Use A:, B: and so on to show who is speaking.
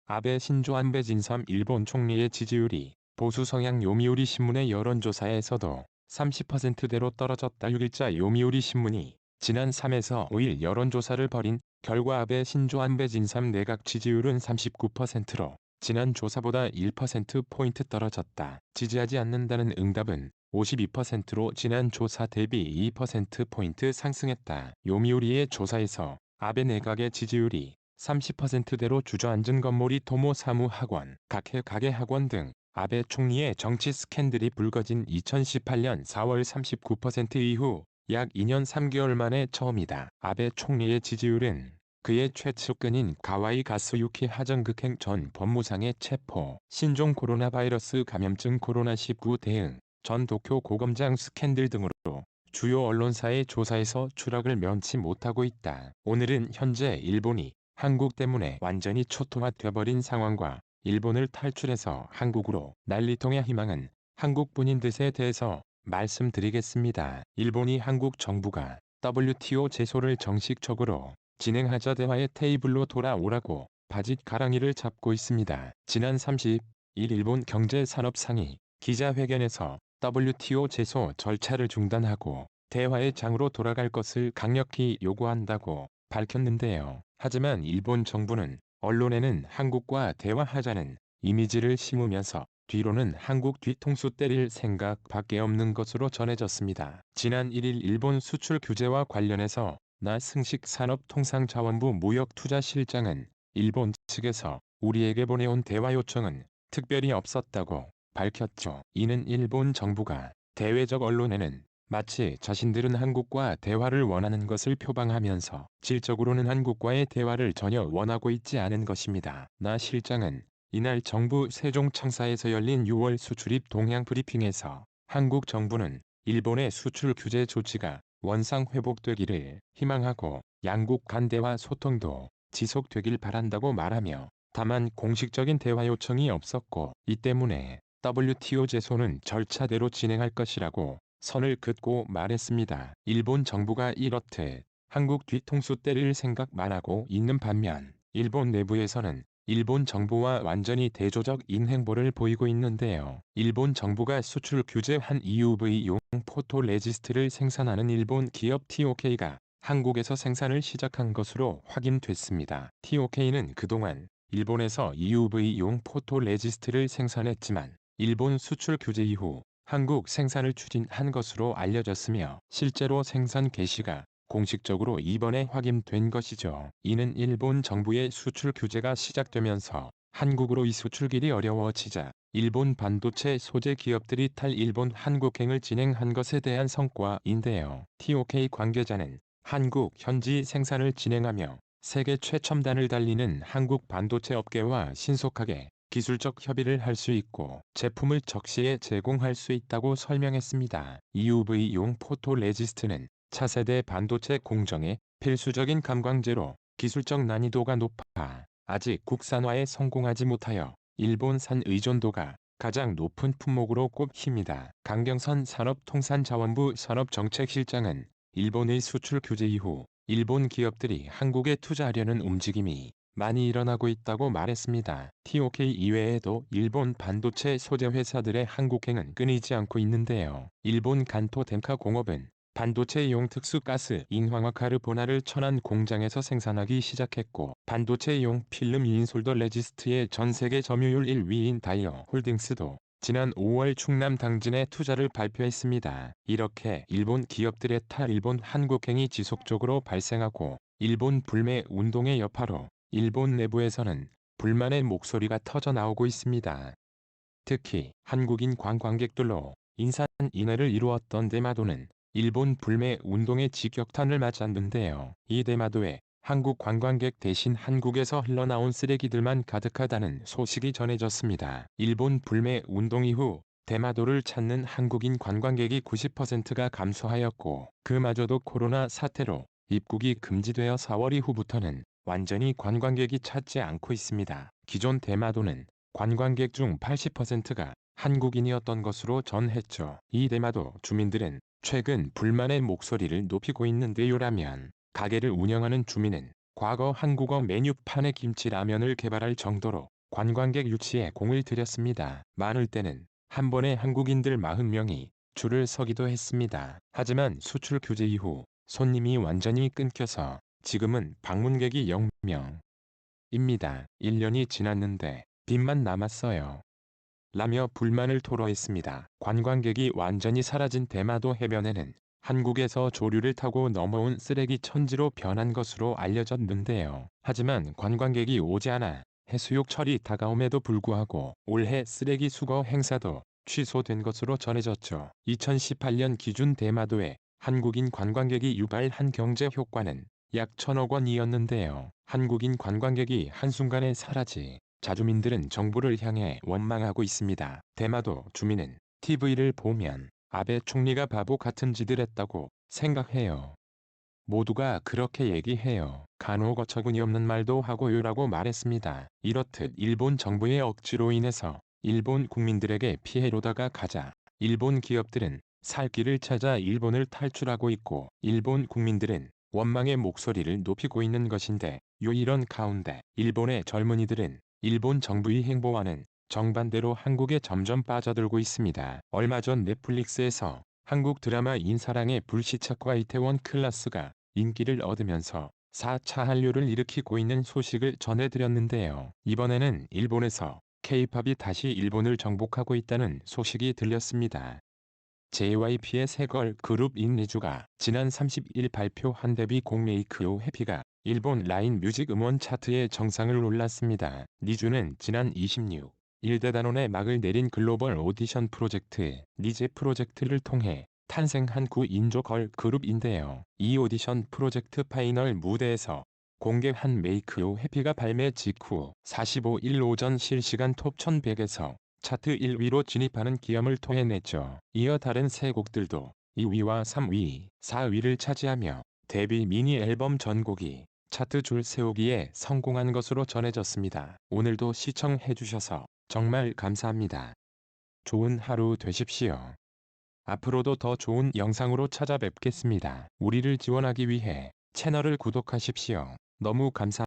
A: 아베 신조 안배 진삼 일본 총리의 지지율이 보수 성향 요미우리 신문의 여론조사에서도 30%대로 떨어졌다. 6일자 요미우리 신문이 지난 3에서 5일 여론조사를 벌인 결과 아베 신조 안배 진삼 내각 지지율은 39%로 지난 조사보다 1%포인트 떨어졌다. 지지하지 않는다는 응답은 52%로 지난 조사 대비 2%포인트 상승했다. 요미우리의 조사에서 아베 내각의 지지율이 30%대로 주저앉은 건 모리토모 사무학원, 각해 가게학원 등 아베 총리의 정치 스캔들이 불거진 2018년 4월 39% 이후 약 2년 3개월 만에 처음이다. 아베 총리의 지지율은 그의 최측근인 가와이 가스유키 하정극행 전 법무상의 체포, 신종 코로나 바이러스 감염증 코로나19 대응, 전 도쿄 고검장 스캔들 등으로 주요 언론사의 조사에서 추락을 면치 못하고 있다. 오늘은 현재 일본이 한국 때문에 완전히 초토화돼버린 상황과 일본을 탈출해서 한국으로 난리통의 희망은 한국뿐인 듯에 대해서 말씀드리겠습니다. 일본이 한국 정부가 WTO 제소를 정식적으로 진행하자 대화의 테이블로 돌아오라고 바짓 가랑이를 잡고 있습니다. 지난 30일 일본 경제산업상이 기자회견에서 WTO 제소 절차를 중단하고 대화의 장으로 돌아갈 것을 강력히 요구한다고 밝혔는데요. 하지만 일본 정부는 언론에는 한국과 대화하자는 이미지를 심으면서 뒤로는 한국 뒤통수 때릴 생각밖에 없는 것으로 전해졌습니다. 지난 1일 일본 수출 규제와 관련해서 나승식 산업통상자원부 무역투자실장은 일본 측에서 우리에게 보내온 대화 요청은 특별히 없었다고 밝혔죠. 이는 일본 정부가 대외적 언론에는 마치 자신들은 한국과 대화를 원하는 것을 표방하면서 질적으로는 한국과의 대화를 전혀 원하고 있지 않은 것입니다. 나 실장은 이날 정부 세종청사에서 열린 6월 수출입 동향 브리핑에서 한국 정부는 일본의 수출 규제 조치가 원상 회복되기를 희망하고 양국 간 대화 소통도 지속되길 바란다고 말하며 다만 공식적인 대화 요청이 없었고 이 때문에 WTO 제소는 절차대로 진행할 것이라고 선을 긋고 말했습니다. 일본 정부가 이렇듯 한국 뒤통수 때릴 생각만 하고 있는 반면 일본 내부에서는 일본 정부와 완전히 대조적인 행보를 보이고 있는데요. 일본 정부가 수출 규제한 EUV용 포토레지스트를 생산하는 일본 기업 TOK가 한국에서 생산을 시작한 것으로 확인됐습니다. TOK는 그동안 일본에서 EUV용 포토레지스트를 생산했지만 일본 수출 규제 이후 한국 생산을 추진한 것으로 알려졌으며 실제로 생산 개시가 공식적으로 이번에 확인된 것이죠. 이는 일본 정부의 수출 규제가 시작되면서 한국으로 이 수출길이 어려워지자 일본 반도체 소재 기업들이 탈일본 한국행을 진행한 것에 대한 성과인데요. TOK 관계자는 한국 현지 생산을 진행하며 세계 최첨단을 달리는 한국 반도체 업계와 신속하게 기술적 협의를 할 수 있고 제품을 적시에 제공할 수 있다고 설명했습니다. EUV용 포토레지스트는 차세대 반도체 공정에 필수적인 감광제로 기술적 난이도가 높아 아직 국산화에 성공하지 못하여 일본산 의존도가 가장 높은 품목으로 꼽힙니다. 강경선 산업통상자원부 산업정책실장은 일본의 수출 규제 이후 일본 기업들이 한국에 투자하려는 움직임이 많이 일어나고 있다고 말했습니다. TOK 이외에도 일본 반도체 소재 회사들의 한국행은 끊이지 않고 있는데요. 일본 간토 덴카 공업은 반도체용 특수가스 인황화카르보나를 천안 공장에서 생산하기 시작했고 반도체용 필름 인솔더 레지스트의 전세계 점유율 1위인 다이어 홀딩스도 지난 5월 충남 당진에 투자를 발표했습니다. 이렇게 일본 기업들의 탈일본 한국행이 지속적으로 발생하고 일본 불매 운동의 여파로 일본 내부에서는 불만의 목소리가 터져나오고 있습니다. 특히 한국인 관광객들로 인산인해를 이루었던 대마도는 일본 불매 운동의 직격탄을 맞았는데요. 이 대마도에 한국 관광객 대신 한국에서 흘러나온 쓰레기들만 가득하다는 소식이 전해졌습니다. 일본 불매 운동 이후 대마도를 찾는 한국인 관광객이 90%가 감소하였고 그마저도 코로나 사태로 입국이 금지되어 4월 이후부터는 완전히 관광객이 찾지 않고 있습니다. 기존 대마도는 관광객 중 80%가 한국인이었던 것으로 전했죠. 이 대마도 주민들은 최근 불만의 목소리를 높이고 있는데요라면 가게를 운영하는 주민은 과거 한국어 메뉴판에 김치라면을 개발할 정도로 관광객 유치에 공을 들였습니다. 많을 때는 한 번에 한국인들 40명이 줄을 서기도 했습니다. 하지만 수출 규제 이후 손님이 완전히 끊겨서 지금은 방문객이 0명입니다. 1년이 지났는데 빚만 남았어요. 라며 불만을 토로했습니다. 관광객이 완전히 사라진 대마도 해변에는 한국에서 조류를 타고 넘어온 쓰레기 천지로 변한 것으로 알려졌는데요. 하지만 관광객이 오지 않아 해수욕철이 다가옴에도 불구하고 올해 쓰레기 수거 행사도 취소된 것으로 전해졌죠. 2018년 기준 대마도에 한국인 관광객이 유발한 경제 효과는 약 1,000억 원이었는데요. 한국인 관광객이 한순간에 사라지 자주민들은 정부를 향해 원망하고 있습니다. 대마도 주민은 TV를 보면 아베 총리가 바보 같은 짓을 했다고 생각해요. 모두가 그렇게 얘기해요. 간혹 어처구니 없는 말도 하고요라고 말했습니다. 이렇듯 일본 정부의 억지로 인해서 일본 국민들에게 피해로다가 가자 일본 기업들은 살 길을 찾아 일본을 탈출하고 있고 일본 국민들은 원망의 목소리를 높이고 있는 것인데 이런 가운데 일본의 젊은이들은 일본 정부의 행보와는 정반대로 한국에 점점 빠져들고 있습니다. 얼마 전 넷플릭스에서 한국 드라마인 사랑의 불시착과 이태원 클라스가 인기를 얻으면서 4차 한류를 일으키고 있는 소식을 전해드렸는데요. 이번에는 일본에서 K-팝이 다시 일본을 정복하고 있다는 소식이 들렸습니다. JYP의 새 걸그룹인 리주가 지난 30일 발표한 데뷔곡 Make You Happy가 일본 라인 뮤직 음원 차트의 정상을 올랐습니다. 리주는 지난 26일 대단원에 막을 내린 글로벌 오디션 프로젝트 니제 프로젝트를 통해 탄생한 9인조 걸그룹인데요. 이 오디션 프로젝트 파이널 무대에서 공개한 Make You Happy가 발매 직후 45일 오전 실시간 톱 1100에서 차트 1위로 진입하는 기염을 토해냈죠. 이어 다른 세 곡들도 2위와 3위, 4위를 차지하며 데뷔 미니 앨범 전곡이 차트 줄 세우기에 성공한 것으로 전해졌습니다. 오늘도 시청해주셔서 정말 감사합니다. 좋은 하루 되십시오. 앞으로도 더 좋은 영상으로 찾아뵙겠습니다. 우리를 지원하기 위해 채널을 구독하십시오. 너무 감사합니다.